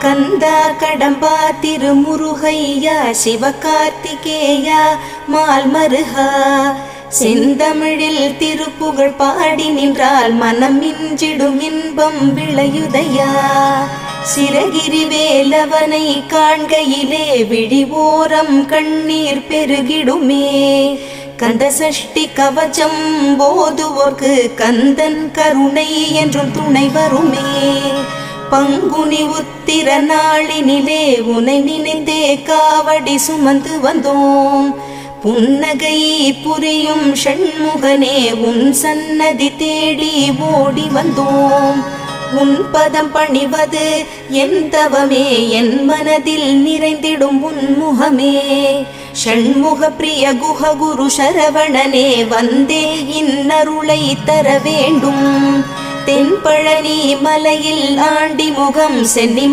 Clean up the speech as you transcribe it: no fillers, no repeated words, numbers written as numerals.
கந்தா கடம்பா திருமுருகையா சிவகார்த்திகேயா மால்மருகா செந்தமிழில் திருப்புகழ் பாடி நின்றால் மனம் மிஞ்சிடும் இன்பம் விளையுதையா. சிரகிரி வேலவனை காண்கையிலே விழிவோரம் கண்ணீர் பெருகிடுமே. கந்த சஷ்டி கவச்சம் போதுவோர்க்கு கந்தன் கருணை என்றும் துணை வருமே. பங்குனி உத்திர நாளினிலே உனை நினைந்தே காவடி சுமந்து வந்தோம். புன்னகை புரியும் ஷண்முகனே உன் சன்னதி தேடி ஓடி வந்தோம். உன் பதம் பணிவது என் தவமே, என் மனதில் நிறைந்திடும் உன் முகமே. ஷண்முக பிரிய குஹ குரு சரவணனே வந்தே இன்னருளை தர வேண்டும். தென்பழனி மலையில் ஆண்டி முகம் சென்னி